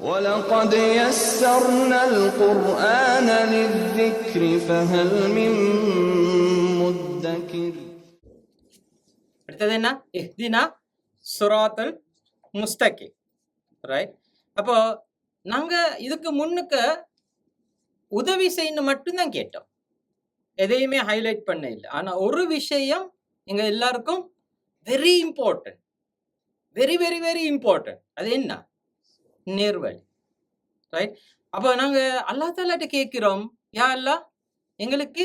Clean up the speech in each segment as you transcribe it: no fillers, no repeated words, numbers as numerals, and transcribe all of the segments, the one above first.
وَلَقَدْ يَسَّرْنَا الْقُرْآنَ لِلذِّكْرِ فَهَلْ مِن مُّدَّكِرٍ. அடுத்தது என்ன? இஹ்தினா சிராத்தல் முஸ்தகீம். ரைட். அப்போ நாங்க இதுக்கு முன்னுக்கு உதவி செய்யணும் மட்டும்தான் கேட்டோம், எதையுமே ஹைலைட் பண்ண இல்லை. ஆனா ஒரு விஷயம் எங்க எல்லாருக்கும் very important, very very very important. அது என்ன? நேர்வழி. ரைட். அப்போ நாங்க அல்லாஹ் தாலாட்ட கேட்கிறோம், யா அல்லாஹ் எங்களுக்கு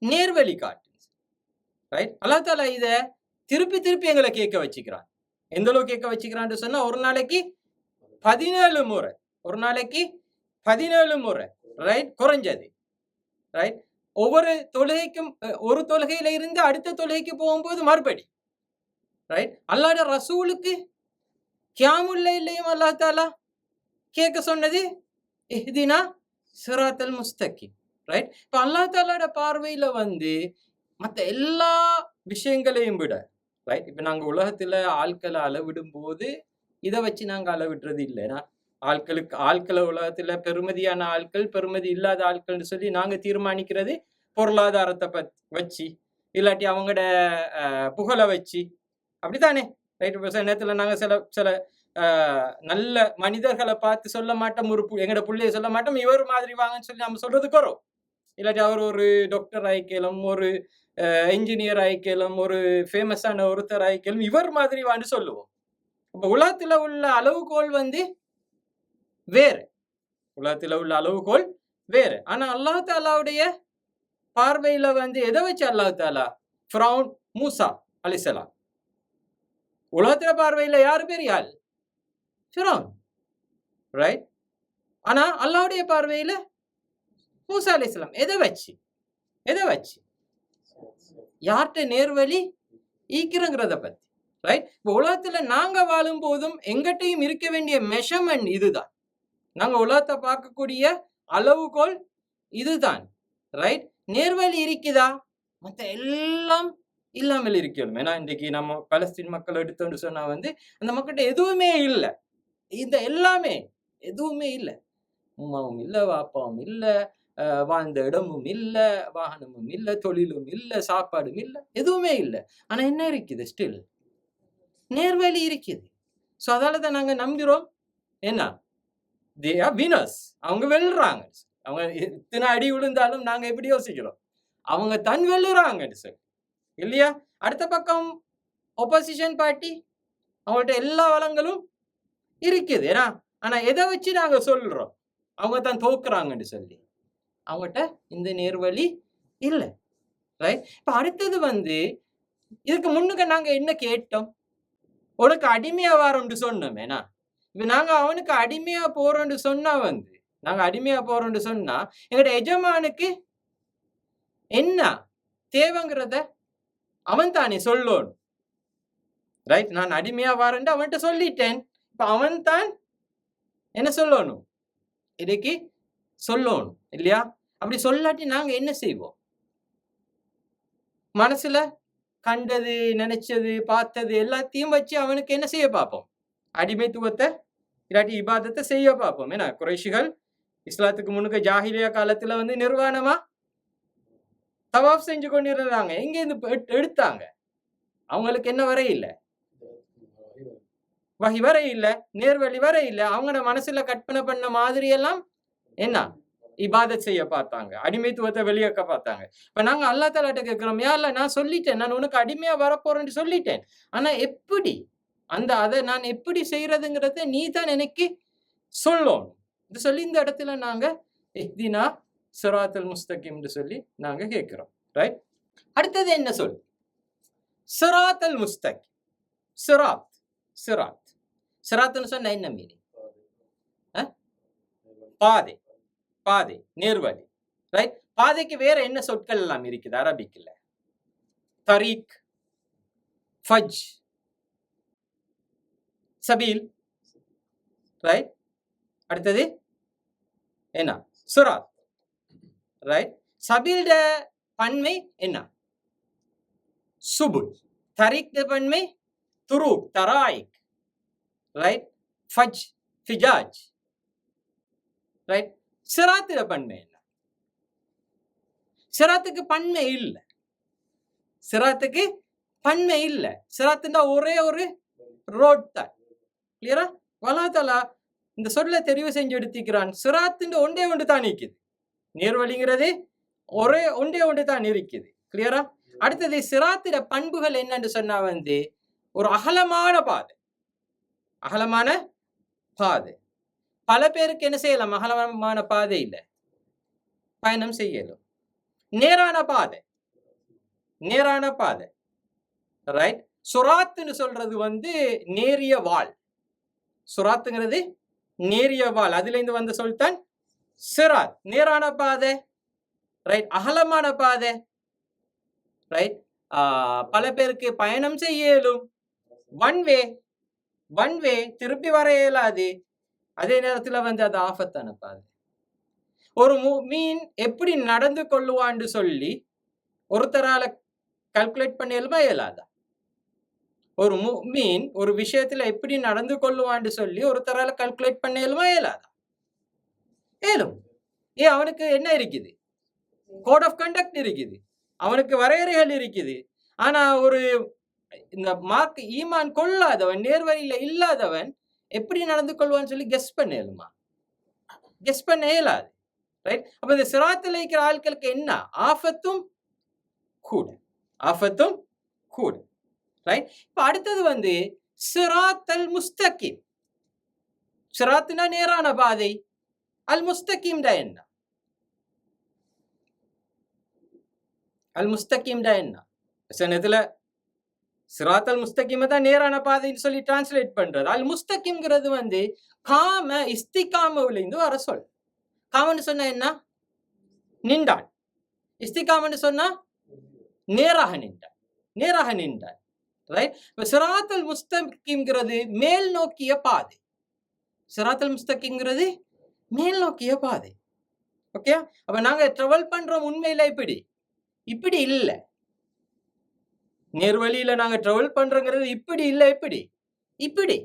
நேர்வழி காட்டு. ரைட். அல்லாஹ் தாலா இத திருப்பி திருப்பி எங்களை கேட்க வச்சுக்கிறான். எந்த அளவு கேட்க வச்சுக்கிறான்னு சொன்னா, ஒரு நாளைக்கு 17 முறை, ஒரு நாளைக்கு 17 முறை. ரைட். குறைஞ்சது. ரைட். ஒவ்வொரு தொழுகைக்கும் ஒரு தொழுகையில இருந்து அடுத்த தொழுகைக்கு போகும்போது மறுபடி. ரைட். அல்லாஹ்வுடைய ரசூலுக்கு கியாமுல் லைலையும் அல்லாஹ் தாலா கேட்க சொன்னது இஹ்தினா சிராத்தல் முஸ்தகீம். ரைட். இப்ப அல்லாஹ் தாலாவோட பார்வையில மற்ற எல்லா விஷயங்களையும் விட, ரைட், இப்ப நாங்க உலகத்துல ஆட்களை அளவிடும் போது இதை வச்சு நாங்க அளவிடுறது இல்லைன்னா, ஆட்களை உலகத்துல பெருமதியான ஆட்கள், பெருமதி இல்லாத ஆட்கள்னு சொல்லி நாங்க தீர்மானிக்கிறது பொருளாதாரத்தை வச்சு, இல்லாட்டி அவங்களோட புகழை வச்சு, அப்படித்தானே? ரைட். சில நேரத்துல நாங்க சில சில நல்ல மனிதர்களை பார்த்து சொல்ல மாட்டோம், எங்கட பிள்ளைய சொல்ல மாட்டோம் இவர் மாதிரி வாங்கன்னு சொல்லி நம்ம சொல்றதுக்கு வரும். இல்லாட்டி அவர் ஒரு டாக்டர் ஆயிக்கலும், ஒரு என்ஜினியர் ஆயிக்கலும், ஒரு ஃபேமஸான ஒருத்தர் ஆயிக்கலும் இவர் மாதிரி வான்னு சொல்லுவோம். இப்ப உலகத்துல உள்ள அளவுகோல் வேறு, உலகத்துல உள்ள அளவுகோல் வேறு. ஆனா அல்லாஹ் தாலாவுடைய பார்வையில எதை வச்சு அல்லாஹ் தாலா ஃபிரௌன், மூசா அலைஹிஸ்ஸலாம், உலகத்துல பார்வையில யாரு பெரிய ஆள்? ஃபிரௌன். ரைட். ஆனா அல்லாஹ்வுடைய பார்வையில மூசா அலைஹிஸ்ஸலாம் எதை வச்சு யார்கிட்ட நேர்வழி ஈக்கிறங்கிறத பத்தி. ரைட். இப்போ உலகத்துல நாங்க வாழும் போதும் எங்கிட்டையும் இருக்க வேண்டிய மெஷர்மெண்ட் இதுதான். நாங்க உலகத்தை பார்க்கக்கூடிய அளவுகோல் இதுதான். ரைட். நேர்வழி இருக்குதா? மற்ற எல்லாம் இல்லாமல் இருக்கணும். ஏன்னா இன்றைக்கு நம்ம பலஸ்தீன் மக்கள் எடுத்தோன்னு சொன்னா அந்த மக்கள்கிட்ட எதுவுமே இல்லை. இந்த எல்லாமே எதுவுமே இல்லை. உமாவும் இல்லை, வாப்பாவும் இல்லை, வாழ்ந்த இடமும் இல்லை, வாகனமும் இல்லை, தொழிலும் இல்லை, சாப்பாடும் இல்லை, எதுவுமே இல்லை. ஆனா என்ன இருக்குது? ஸ்டில் நேர்வழி இருக்குது. ஸோ அதால தான் நாங்க நம்புகிறோம், என்ன, தே ஆர் வினர்ஸ், அவங்க வெல்றாங்க. அவங்க இத்தனை அடி விழுந்தாலும் நாங்க எப்படி யோசிக்கிறோம், அவங்க தன் வெல்லுறாங்கன்னு சொல்லி, இல்லையா? அடுத்த பக்கம் ஒப்போசிஷன் பார்ட்டி, அவங்கள்ட்ட எல்லா வளங்களும் இருக்குது. ஏன்னா ஆனா எதை வச்சு நாங்க சொல்றோம் அவங்க தான் தோக்குறாங்கன்னு சொல்லி? அவங்ககிட்ட இந்த நேர்வழி இல்லை. ரைட். இப்ப அடுத்தது இதுக்கு முன்னுக்கு நாங்க என்ன கேட்டோம்? உனக்கு அடிமையா வாரோம்னு சொன்னோம். ஏன்னா இப்ப நாங்க அவனுக்கு அடிமையா போறோம்னு சொன்னா நாங்க அடிமையா போறோம்னு சொன்னா எங்கட எஜமானுக்கு என்ன தேவைங்கிறத அவன் தானே சொல்லணும். ரைட். நான் அடிமையா வாரேன்னு அவன்கிட்ட சொல்லிட்டேன். இப்ப அவன் தான் என்ன சொல்லணும்? இதுக்கு சொல்லணும், இல்லையா? அப்படி சொல்லாட்டி நாங்க என்ன செய்வோம்? மனசுல கண்டது, நினைச்சது, பார்த்தது எல்லாத்தையும் வச்சு அவனுக்கு என்ன செய்ய பார்ப்போம்? அடிமைத்துவத்தை இல்லாட்டி இபாதத்தை செய்ய பார்ப்போம். ஏன்னா குறைஷிகள் இஸ்லாத்துக்கு முன்னுக்கு ஜாஹிலியா காலத்துல நிர்வாணமா தவாஃப் செஞ்சு கொண்டிருந்தாங்க. எங்க இருந்து எடுத்தாங்க? அவங்களுக்கு என்ன வரை இல்லை, வகி வரை இல்லை, நேர்வழி வரை இல்லை. அவங்களோட மனசுல கற்பனை பண்ண மாதிரி எல்லாம் என்ன இபாதத் செய்ய பார்த்தாங்க, அடிமைத்துவத்தை வெளியேக்க பார்த்தாங்க. இப்ப நாங்க அல்லாஹ் தாலாட்ட கேட்கிறோம், யா அல்லாஹ் நான் சொல்லிட்டேன், நான் உனக்கு அடிமையா வரப்போறேன்னு சொல்லிட்டேன். ஆனா எப்படி அதை நான் எப்படி செய்யறதுங்கிறத நீ தான் எனக்கு சொல்லணும். இது சொல்லி இந்த இடத்துல நாங்க இஹ்தினா சிராத்தல் முஸ்தகீம் சொல்லி நாங்க கேட்கிறோம். ரைட். அடுத்தது என்ன சொல்? சிராத்தல் முஸ்தகீம். சிராத்னு சொன்னா என்ன மீனிங்? பாதை, பாதை, நேர்வழி. ரைட். பாதைக்கு வேற என்ன சொற்கள் எல்லாம் இருக்குது அரபிக்ல? தரீக், ஃபஜ், சபீல். ரைட். அடுத்தது என்ன? சிராத். ரைட். சபீல்ட பன்மை என்ன? சுபுல். தரீக் பன்மை துருக், தராயிக். ரைட். ஃபஜ், ஃபிஜாஜ். ரைட்? சிராத்தில பன்மை என்ன? சிராத்துக்கு பன்மை இல்ல. சிராத்துக்கு பன்மை இல்ல. சிராத்துன்னா ஒரே ஒரு ரோட் தான். கிளியரா? அல்லாஹ் தஆலா இந்த சொல்ல தெரிவு செஞ்சு எடுத்திக்கிறான். சிராத்துன்னு ஒன்றே ஒன்று தான் இருக்குது. நேர்வழிங்கிறது ஒன்றே ஒன்று தான் இருக்குது. கிளியரா? அடுத்தது சிராத்திட பண்புகள் என்னன்னு சொன்னா வந்து ஒரு அகலமான பாதை. அகலமான பாதை. பல பேருக்கு என்ன செய்யலாம்? அகலமான பாதையில பயணம் செய்யலாம். நேரான பாதை. நேரான பாதை. ரைட்? சுராத்துன்னு சொல்றது வந்து நேரிய வாள். சுராத்துங்கிறது நேரிய வாள். அதுல இருந்து வந்த சொல் தான் சிராத். நேரான பாதை. ரைட்? அகலமான பாதை. ரைட்? பல பேருக்கு பயணம் செய்ய இயலும். ஒன் வே திருப்பி வர இயலாது. அதே நேரத்துல வந்து அது ஆபத்தான பாதை. ஒரு மீன் எப்படி நடந்து கொள்ளுவான்னு சொல்லி ஒருத்தரால கால்குலேட் பண்ண இயலுமா இயலாதா? ஒரு மீன் ஒரு விஷயத்துல எப்படி நடந்து கொள்ளுவான்னு சொல்லி ஒருத்தரால கால்குலேட் பண்ண இயலுமா இயலாதா? இயலும். அவனுக்கு என்ன இருக்குது? கோட் ஆஃப் கண்டக்ட் இருக்குது. அவனுக்கு வரையறைகள் இருக்குது. ஆனா ஒரு இந்த ஈமான் கொள்ளாதவன், நேர்வழியில இல்லாதவன் எப்படி நடந்து கொள்வான்னு சொல்லி கெஸ் பண்ண இயலுமா? கெஸ் பண்ண இயலாது. ரைட்? அப்ப இந்த சிராத்துல இருக்கிற ஆட்களுக்கு என்ன? ஆஃபத்தும் கூட. ஆஃபத்தும் கூட. ரைட்? இப்ப அடுத்தது வந்து சிராத்தல் முஸ்தகிம். சிராத்துனா நேரான பாதை. அல் முஸ்தகிம் டா என்ன? அல் முஸ்தகிம் டா என்ன? இதுல சிராத்தல் முஸ்தகிம தான் நேரான பாதைன்னு சொல்லி டிரான்ஸ்லேட் பண்றது. அல் முஸ்தகிம்ங்கிறது வந்து காம இஸ்திகாமவுல இருந்து வர சொல். காமன்னு சொன்னா என்ன? நின்றான். இஸ்திகாமன்னு சொன்னா நேராக நின்றான். நேராக நின்றான். ரைட்? சிராத்தல் முஸ்தகிம்ங்கிறது மேல் நோக்கிய பாதை. சிராத்தல் முஸ்தகிம்ங்கிறது மேல் நோக்கிய பாதை. ஓகே? அப்ப நாங்க டிராவல் பண்றோம் உண்மையில இப்படி இல்ல. நேர்வழியில நாங்க டிராவல் பண்றோங்கிறது இப்படி இல்ல. இப்படி.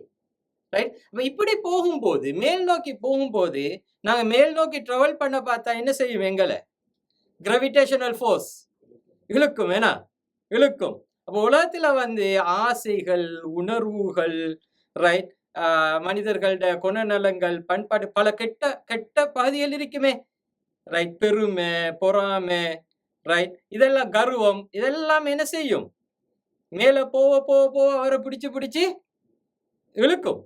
ரைட்? அப்ப இப்படி போகும்போது, மேல் நோக்கி போகும்போது நாங்க மேல் நோக்கி டிராவல் பண்ண பார்த்தா என்ன செய்யும்? எங்களை கிராவிடேஷனல் ஃபோர்ஸ் இழுக்கும். இழுக்கும். அப்போ உலகத்துல வந்து ஆசைகள், உணர்வுகள், ரைட், மனிதர்களோட குணநலங்கள், பண்பாடு, பல கெட்ட பகுதிகள் இருக்குமே. ரைட்? பெருமை, பொறாமை, ரைட், இதெல்லாம் கர்வம், இதெல்லாம் என்ன செய்யும்? மேல போக அவரை பிடிச்சு இழுக்கும்.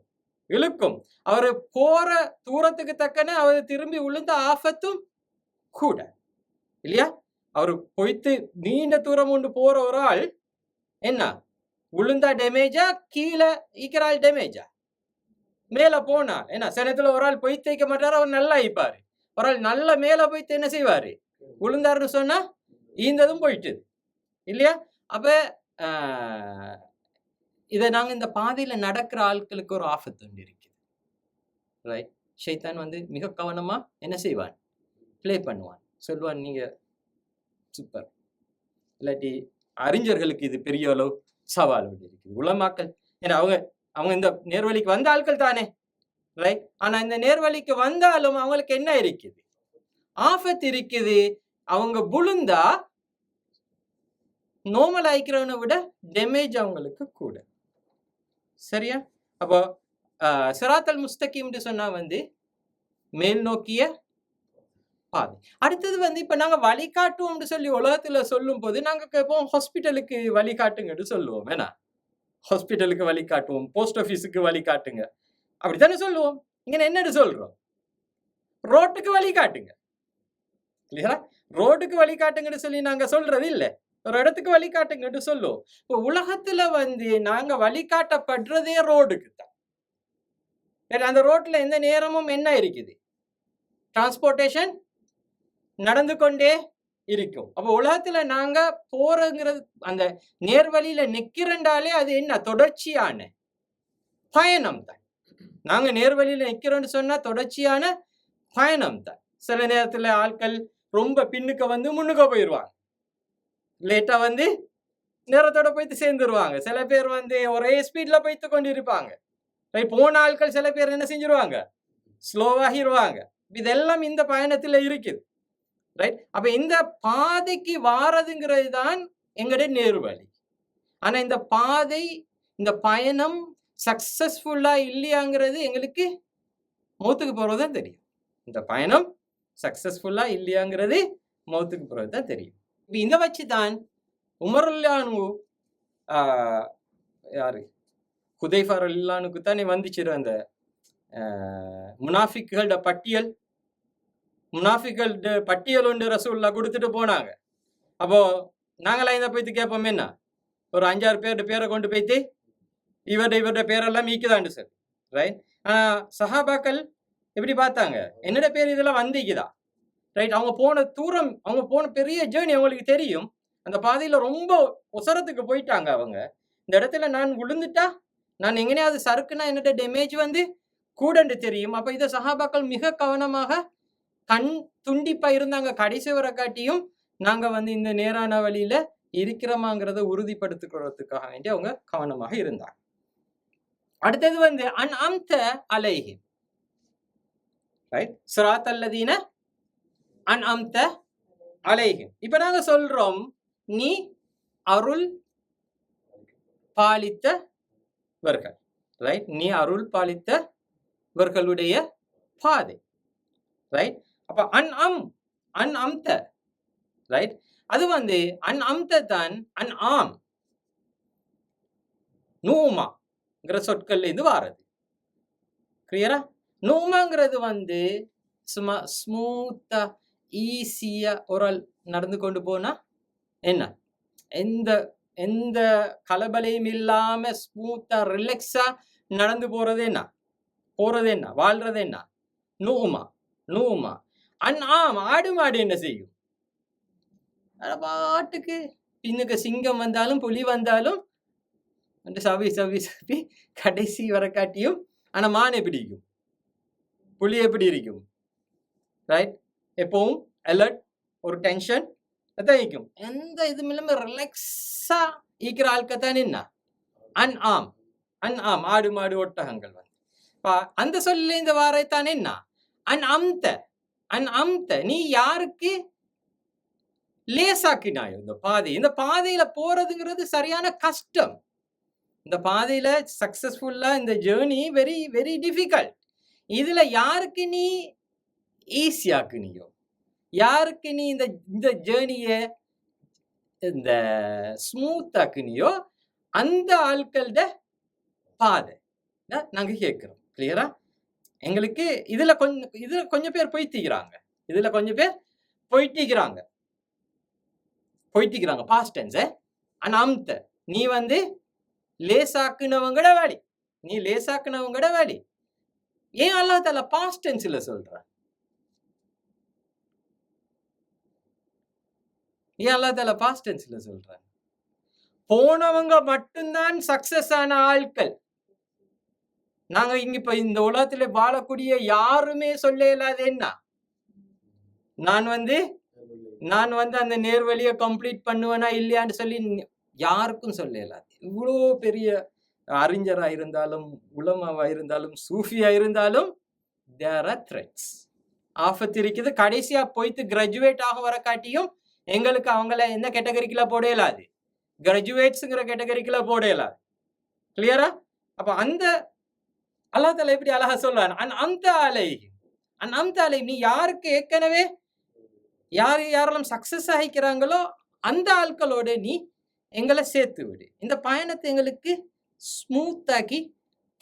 அவரு போற தூரத்துக்கு தக்கன அவர் திரும்பி விழுந்த ஆபத்தும் கூட. இல்லையா? அவரு போய்த்து நீண்ட தூரம் கொண்டு போற ஒரு ஆள் என்ன விழுந்தா டேமேஜா, கீழே ஈக்கிறாள் டேமேஜா? மேல போனா என்ன சனத்துல ஒரு ஆள் பொய்த்து வைக்க மாட்டாரு, அவர் நல்லா ஆயிப்பாரு. ஒரு ஆள் நல்ல மேல போய்த்து என்ன செய்வாரு? விழுந்தாருன்னு சொன்னா ஈந்ததும் போயிட்டு. இல்லையா? அப்ப இதை நாங்க இந்த பாதையில நடக்கிற ஆட்களுக்கு ஒரு ஆபத்து ஒன்று இருக்குது. ரைட்? ஷைத்தான் வந்து மிக கவனமா என்ன செய்வான்? பிளே பண்ணுவான். சொல்லுவான், நீங்க சூப்பர். இல்லாட்டி அறிஞர்களுக்கு இது பெரிய அளவு சவால் ஒன்று இருக்குது. உலமாக்கள் ஏன்னா அவங்க இந்த நேர்வழிக்கு வந்த ஆட்கள் தானே. ரைட்? ஆனா இந்த நேர்வழிக்கு வந்தாலும் அவங்களுக்கு என்ன இருக்குது? ஆபத்து இருக்குது. அவங்க விழுந்தா நோமல் ஆயிக்கிறவனை விட டேமேஜ் அவங்களுக்கு கூட. சரியா? அப்போ சிராத்தல் முஸ்தகிம்னு சொன்னா வந்து மேல் நோக்கிய பாதை. அடுத்தது வந்து இப்ப நாங்க வழிகாட்டுவோம்னு சொல்லி உலகத்துல சொல்லும் போது நாங்க கேட்போம், ஹாஸ்பிட்டலுக்கு வழிகாட்டுங்கன்னு சொல்லுவோம். ஏன்னா ஹாஸ்பிட்டலுக்கு வழிகாட்டுவோம், போஸ்ட் ஆபீஸுக்கு வழிகாட்டுங்க, அப்படித்தானே சொல்லுவோம். இங்க என்னன்னு சொல்றோம்? ரோட்டுக்கு வழிகாட்டுங்க. இல்லையா? ரோட்டுக்கு வழிகாட்டுங்கன்னு சொல்லி நாங்க சொல்றது இல்லை, ஒரு இடத்துக்கு வழிகாட்டுங்கன்னு சொல்லுவோம். இப்போ உலகத்துல வந்து நாங்க வழிகாட்டப்படுறதே ரோடுக்கு தான். அந்த ரோட்ல எந்த நேரமும் என்ன இருக்குது? டிரான்ஸ்போர்டேஷன் நடந்து கொண்டே இருக்கும். அப்போ உலகத்துல நாங்க போறங்கிறது அந்த நேர்வழியில நிக்கிறண்டாலே அது என்ன? தொடர்ச்சியான பயணம் தான். நாங்க நேர்வழியில நிக்கிறோம்னு சொன்னா தொடர்ச்சியான பயணம் தான். சில நேரத்துல ஆட்கள் ரொம்ப பின்னுக்க வந்து முன்னுக்க போயிடுவாங்க, லேட்டா வந்து நேரத்தோட போய்த்து சேர்ந்துருவாங்க. சில பேர் வந்து ஒரே ஸ்பீட்ல போய்த்து கொண்டு இருப்பாங்க. போன ஆட்கள் சில பேர் என்ன செஞ்சிருவாங்க? ஸ்லோவாகிடுவாங்க. இதெல்லாம் இந்த பயணத்துல இருக்குது. ரைட்? அப்ப இந்த பாதைக்கு வாரதுங்கிறது தான் எங்களுடைய நேர்வழி. ஆனா இந்த பாதை, இந்த பயணம் சக்சஸ்ஃபுல்லா இல்லையாங்கிறது எங்களுக்கு மௌத்துக்கு போறதுதான் தெரியும். இந்த பயணம் சக்சஸ்ஃபுல்லா இல்லையாங்கிறது மௌத்துக்கு போறதுதான் தெரியும். இப்ப இதை வச்சுதான் உமருல்லானு யாரு ஹுதைஃபா ரலியல்லாஹுக்கு தானே வந்துச்சு அந்த முனாஃபிக்குகளோட பட்டியல். முனாஃபிக்கள் பட்டியல் ஒன்று ரசூலுல்லாஹ் கொடுத்துட்டு போனாங்க. அப்போ நாங்களாம் இதை போய்த்து கேட்போம், என்ன ஒரு 5-6 பேரை கொண்டு போய்த்து இவருடைய பேரெல்லாம் மீக்குதாண்டு சார். ரைட்? சஹாபாக்கள் எப்படி பார்த்தாங்க, என்னோட பேர் இதெல்லாம் வந்திக்குதா? ரைட்? அவங்க போன தூரம், அவங்க போன பெரிய ஜேர்னி அவங்களுக்கு தெரியும். அந்த பாதையில ரொம்ப உசரத்துக்கு போயிட்டாங்க அவங்க. இந்த இடத்துல நான் விழுந்துட்டா, நான் எங்கனையாவது சறுக்குனா என்னோட டேமேஜ் வந்து கூடண்டு தெரியும். அப்ப இதை சஹாபாக்கள் மிக கவனமாக கண் துண்டிப்பா இருந்தாங்க. கடைசி வரை காட்டியும் நாங்க வந்து இந்த நேரான வழியில இருக்கிறோமாங்கிறத உறுதிப்படுத்திக்கிறதுக்காக வேண்டி அவங்க கவனமாக இருந்தாங்க. அடுத்தது வந்து அன்அம்த அலைஹிம். ரைட்? ஸிராத்தல்லதீன அன்அம்த அலைஹிம். இப்ப நாங்க சொல்றோம், நீ அருள் பாலித்தவர்கள். ரைட்? நீ அருள் பாலித்தவர்களுடைய பாதை. ரைட்? அப்ப அன்அம்த. ரைட்? அது வந்து அன்அம்த தான் அன்ஆம் நூமாங்கிற சொற்கள்ல இருந்து வாரது. கிளியரா? நூமாங்கிறது வந்து சும்மா ஸ்மூத்தா ஈஸியா ஒரு ஆள் நடந்து கொண்டு போனா என்ன, எந்த எந்த கலபலையும் இல்லாம ஸ்மூத்தா ரிலாக்ஸா நடந்து போறது என்ன, வாழ்றது என்ன? நூமா. அன்ஆம் ஆடு மாடு என்ன செய்யும்? பாட்டுக்கு பின்னுக்கு சிங்கம் வந்தாலும் புலி வந்தாலும் சவி கடைசி வர காட்டியும். ஆனா மான் எப்படி இருக்கும், புலி எப்படி இருக்கும்? ரைட்? எப்பவும் அலர்ட், ஒரு டென்ஷன் அதான் இருக்கும். எந்த இதுவும் இல்லாம ரிலாக்ஸா இருக்கிற ஆட்கத்தான் என்ன அன்ஆம். ஆடு மாடு ஒட்டகங்கள் வந்து அந்த சொல்ல இந்த வாரத்தான் என்ன அன்அம்த. நீ யாருக்கு லேசாக்கினாயோ இந்த பாதை. இந்த பாதையில போறதுங்கிறது சரியான கஷ்டம். இந்த பாதையில சக்சஸ்ஃபுல்லா இந்த ஜேர்னி வெரி வெரி டிஃபிகல்ட். இதுல யாருக்கு நீ ஈஸியாக்குனியோ, யாருக்கு நீ இந்த ஜேர்னிய இந்த ஸ்மூத் ஆக்குனியோ, அந்த ஆட்களோட பாதை நாங்க கேட்கிறோம். கிளியரா? எங்களுக்கு இதுல கொஞ்சம் பேர் போயிட்டிக்கிறாங்க. Past tense. அன்அம்த, நீ வந்து லேசாக்குனவங்கட வேலை. ஏன் அல்லாஹ் தஆலா பாஸ்ட் டென்ஸ்ல சொல்ற? போனவங்க மட்டும்தான் சக்சஸ் ஆன ஆட்கள். நாங்க இங்க இப்ப இந்த உலகத்துல வாழக்கூடிய யாருமே சொல்ல இயலாது என்ன, நான் வந்து அந்த நேர்வழியை கம்ப்ளீட் பண்ணுவேனா இல்லையான்னு சொல்லி யாருக்கும் சொல்ல இயலாது. இவ்வளோ பெரிய அறிஞரா இருந்தாலும், உலமாவா இருந்தாலும், சூஃபியா இருந்தாலும் தேர் ஆர் த்ரெட்ஸ். ஆபத்து இருக்குது. கடைசியா போயிட்டு கிராஜுவேட் ஆக வர காட்டியும் எங்களுக்கு அவங்கள என்ன கேட்டகரிக்குள்ள போட இயலாது, கிராஜுவேட்ஸுங்கிற கேட்டகரிக்குள்ள போட இயலாது. கிளியரா? அப்ப அந்த அல்லாஹ் தஆலா எப்படி அழகா சொல்றான், அன்அம்த அலைஹிம். நீ யாருக்கு ஏற்கனவே யாரெல்லாம் சக்சஸ் ஆகிக்கிறாங்களோ அந்த ஆட்களோட நீ எங்களை சேர்த்து விடு. இந்த பயணத்தை எங்களுக்கு ஸ்மூத்தாக்கி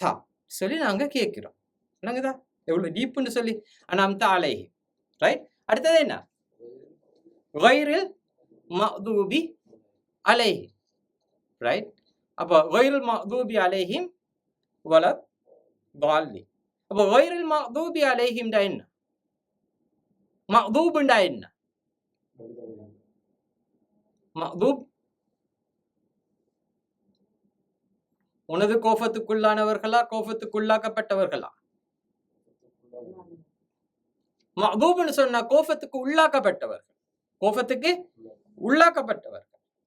தா சொல்லி நாங்க கேட்கிறோம். என்னங்கதா எவ்வளவு டீப்னு சொல்லி அன்அம்த அலைஹிம். ரைட்? அடுத்தது என்ன? கைரில் மக்தூபி அலைஹிம். ரைட்? அப்ப கைரில் மக்தூபி அலைஹிம் வலத் ضالين. அப்ப கைரில் மக்தூபி அலைஹிம் டா என்ன? மக்தூப்ண்டா என்ன? மக்தூப் உனது கோபத்துக்குள்ளானவர்களா, கோபத்துக்குள்ளாக்கப்பட்டவர்களா? மக்தூப்னு சொன்னா கோபத்துக்கு உள்ளாக்கப்பட்டவர்கள்.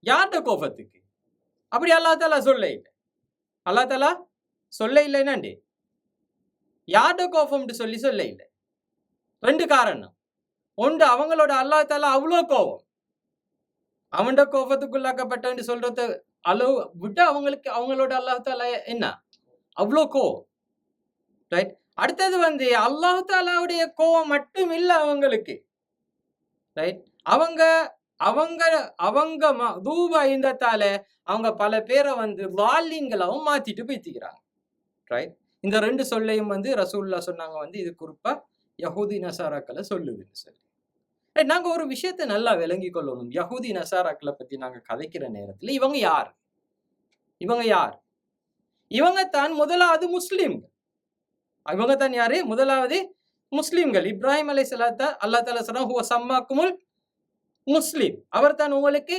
யார்ட கோபத்துக்கு? அப்படி அல்லாஹ் தஆலா சொல்ல இல்லை. என்னண்டு யார்ட கோபம்னு சொல்ல இல்லை. 2 காரணம். ஒன்று, அவங்களோட அல்லாஹ் தாலா அவ்வளோ கோபம். அவன்ட கோபத்துக்குள்ளாக்கப்பட்டன்னு சொல்றது அளவு விட்டு அவங்களோட அல்லாஹ் தாலா என்ன அவ்வளோ கோபம். ரைட். அடுத்தது அல்லாஹ் தாலாவுடைய கோபம் மட்டும் இல்லை அவங்களுக்கு. ரைட். அவங்க அவங்க அவங்க தூப ஐந்தத்தால அவங்க பல பேரை லாலின்களாவும் மாத்திட்டு போய்த்திக்கிறாங்க. ரைட். இந்த 2 சொல்லையும் ரசூலுல்லா சொன்னாங்க இது குறிப்பா யஹூதி நசாராக்களை சொல்லுதுன்னு சொல்லி. நாங்க ஒரு விஷயத்தை நல்லா விளங்கி கொள்ளணும். யஹூதி நசாராக்களை பத்தி நாங்க கதைக்கிற நேரத்துல இவங்க யார்? இவங்க தான் முதலாவது முஸ்லிம்கள். இவங்க தான் யாரு? முதலாவது முஸ்லிம்கள். இப்ராஹிம் அலைஹிஸ்ஸலாத்த அல்லாஹ் தஆலா சொன்னா ஹுவ சம்மாக்குமுல் முஸ்லிம். அவர் தான் உங்களுக்கு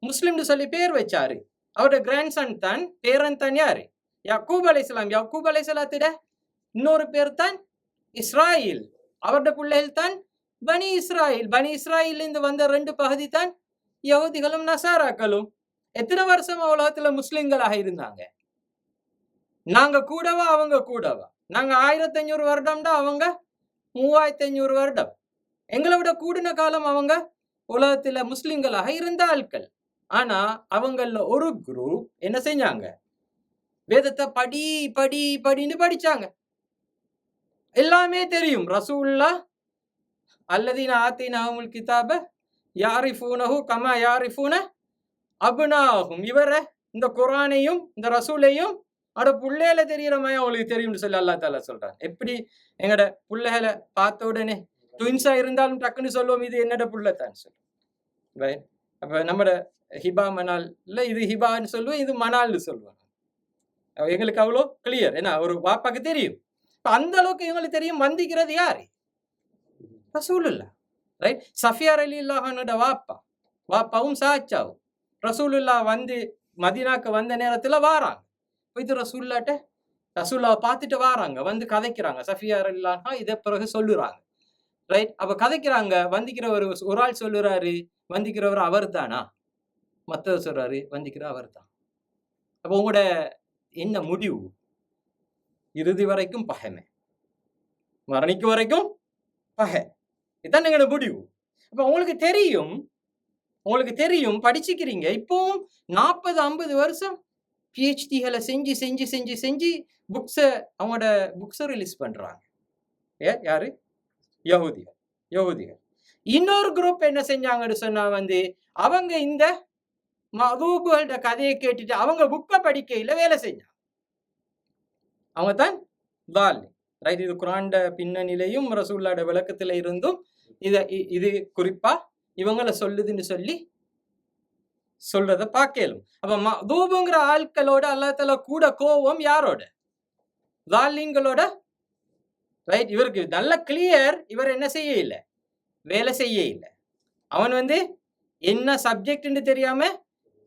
முஸ்லிம்னு சொல்லி பேர் வச்சாரு. அவரோட கிராண்ட்சன் தான், பேரன் தான் யாரு? யாக்கூப் அலைஹிஸ்ஸலாம். யாக்கூப் அலைஹிஸ்ஸலாத்திட இன்னொரு பேர் தான் இஸ்ராயில். அவருடைய பிள்ளைகள் தான் பனி இஸ்ராயில். பனி இஸ்ராயிலிருந்து வந்த 2 பகுதி தான் யஹூதிகளும் நசாராக்களும். எத்தனை வருஷம் உலகத்துல முஸ்லிம்களாக இருந்தாங்க? நாங்க கூடவா அவங்க கூடவா? நாங்க 1500 வருடம்டா, அவங்க 3500 வருடம். எங்களை விட கூடின காலம் அவங்க உலகத்துல முஸ்லிம்களாக இருந்த ஆட்கள். ஆனா அவங்கள ஒரு குரூப் என்ன செஞ்சாங்க? வேதத்தை படின்னு படிச்சாங்க. எல்லாமே தெரியும். ரசூலுல்லா அல்லதீன ஆத்தினாஹுல் கிதாப யாரிஃபூனஹு கமா யாரிஃபூன அப்னாஹும். இவரை இந்த குர்ஆனையும் இந்த ரசூலையும் அட புள்ளையில தெரியற மாதிரி அவங்களுக்கு தெரியும்னு சொல்லி அல்லாஹ் தஆலா சொல்றாங்க. எப்படி எங்கட புள்ளைகளை பார்த்த உடனே ட்வின்ஸா இருந்தாலும் டக்குன்னு சொல்லுவோம் இது என்னோட புள்ளத்தான் சொல்லுவோம். ரைட். அப்ப நம்மட ஹிபா மனால் இல்ல, இது ஹிபான்னு சொல்லுவோம், இது மணால்னு சொல்லுவாங்க. எங்களுக்கு அவ்வளோ கிளியர். ஏன்னா ஒரு வாப்பாக்கு தெரியும். அந்த அளவுக்கு இவங்களுக்கு தெரியும். வந்திக்கிறது யாரு? ரசூலுல்லா. ரைட். சஃபியா ரலியல்லாஹு அன்ஹுவோட வாப்பாவும் சாச்சாவும் ரசூலுல்லா மதீனாக்கு வந்த நேரத்துல வாராங்க. போயிட்டு ரசூலுல்லாவை பார்த்துட்டு வாராங்க, கதைக்கிறாங்க. சஃபியா ரலியல்லாஹு இதை பிறகு சொல்லுறாங்க. ரைட். அப்ப கதைக்கிறாங்க. வந்திக்கிறவர் ஒரு ஆள் சொல்லுறாரு, வந்திக்கிறவர் அவர் தானா? மத்தவர் சொல்றாரு வந்திக்கிற அவர் தான். அப்ப உங்களோட என்ன முடிவு? இறுதி வரைக்கும் பகைமை, மரணிக்கு வரைக்கும் பகை. இதுதான் எங்களோட முடிவு. அப்ப உங்களுக்கு தெரியும் படிச்சுக்கிறீங்க. இப்பவும் 40-50 வருஷம் பிஹெச்டிகளை செஞ்சு அவங்களோட புக்ஸை ரிலீஸ் பண்றாங்க. யாரு? யஹூதிகள். இன்னொரு குரூப் என்ன செஞ்சாங்கன்னு சொன்னா அவங்க இந்த மதூபுகளோட கதையை கேட்டுட்டு அவங்க புக்கை படிக்கையில வேலை செஞ்சாங்க. அவங்க தான் தாலி. ரைட். இது குர்ஆன்ட பின்னணியிலையும் ரசூலுல்லாஹ்ட விளக்கத்துல இருந்தும் இது குறிப்பா இவங்களை சொல்லுதுன்னு சொல்லி சொல்றத பார்க்கலும். அப்ப மதூபுங்கிற ஆட்களோட அல்லாஹ் தஆலா கூட கோபம் யாரோட? தாலீன்களோட. ரைட். இவருக்கு நல்ல கிளியர். இவர் என்ன செய்ய இல்லை, வேலை செய்ய இல்லை. அவன் என்ன சப்ஜெக்ட்னு தெரியாம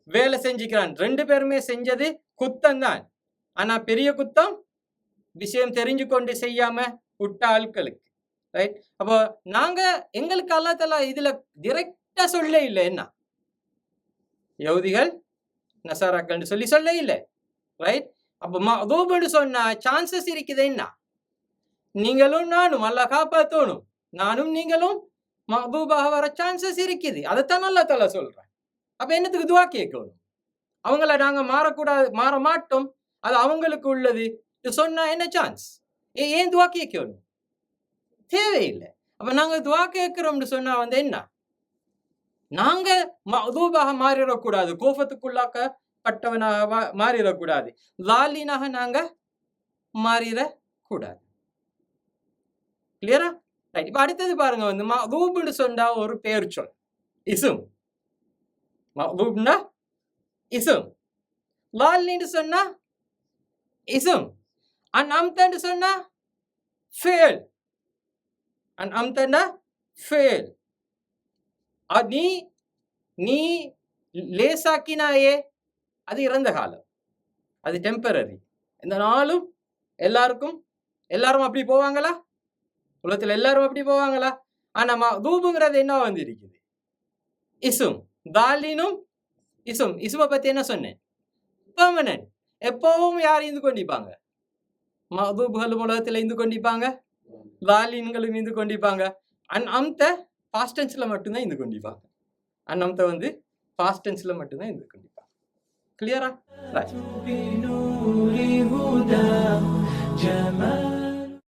வேலை செஞ்சுக்கிறான். 2 பேருமே செஞ்சது குத்தம் தான். ஆனா பெரிய குத்தம் விஷயம் தெரிஞ்சு கொண்டு செய்யாம விட்ட ஆட்களுக்கு. ரைட். அப்போ நாங்க எங்களுக்கு அல்லாஹ் தஆலா இதுல டைரக்டா சொல்ல இல்லை. என்ன யஹூதிகள் நசாராக்கள் சொல்லி சொல்ல இல்லை. ரைட். அப்ப மதூபுன்னு சொன்னா சான்சஸ் இருக்குது. என்ன நீங்களும் நானும் அல்லாஹ் காப்பாத்தணும், நானும் நீங்களும் மஹ்பூபாக வர சான்சஸ் இருக்குது. அதைத்தான் அல்லாஹ் தஆலா சொல்றேன். அப்ப என்னத்துக்கு துஆ கேட்கணும்? அவங்கள நாங்க மாற மாட்டோம், அது அவங்களுக்கு உள்ளது சொன்னா என்ன சான்ஸ்? ஏன் துஆ கேட்கணும்? தேவையில்லை. அப்ப நாங்க துஆ கேட்கிறோம்னு சொன்னா என்ன, நாங்க மஹ்பூபாக மாறிடக்கூடாது, கோபத்துக்குள்ளாக்கப்பட்டவனாக மாறிடக்கூடாது, லாலினாக நாங்க மாறிடக்கூடாது. கிளியரா? ரைட். இப்ப அடுத்தது பாருங்க, மஹ்பூப்னு சொன்னா ஒரு பெயர் சொல், இஸ்ம். மஹ்பூப்னா இஸ்ம். லாலின்னு சொன்னா இஸ்ம். அன்அம்தன்னு சொன்னா ஃபேல். அன்அம்தன்னா ஃபேல். நீ லேசாக்கினாயே அது இறந்த காலம், அது டெம்பரரி. இந்த நாளும் எல்லாரும் அப்படி போவாங்களா? உலகத்துல எல்லாரும் அப்படி போவாங்களா? ஆனா மஹ்பூப்ங்கிறது என்ன இருக்குது? இஸ்ம். தாலினும் இஸ்ம். இஸ்மை பத்தி என்ன சொன்னேன்? பெர்மனன்ட். எப்பவும் யார் இருந்து கொண்டிருப்பாங்க? மஹ்பூப்கள் உலகத்துல இருந்து கொண்டிருப்பாங்க, வாலின்களும் இருந்து கொண்டிருப்பாங்க. அம்த பாஸ்ட் டென்ஸ்ல மட்டும்தான் இருந்து கொண்டிருப்பாங்க. அம்த வந்து பாஸ்ட் டென்ஸ்ல மட்டும்தான் இருந்து கொண்டிருப்பாங்க. கிளியரா? ரைட்.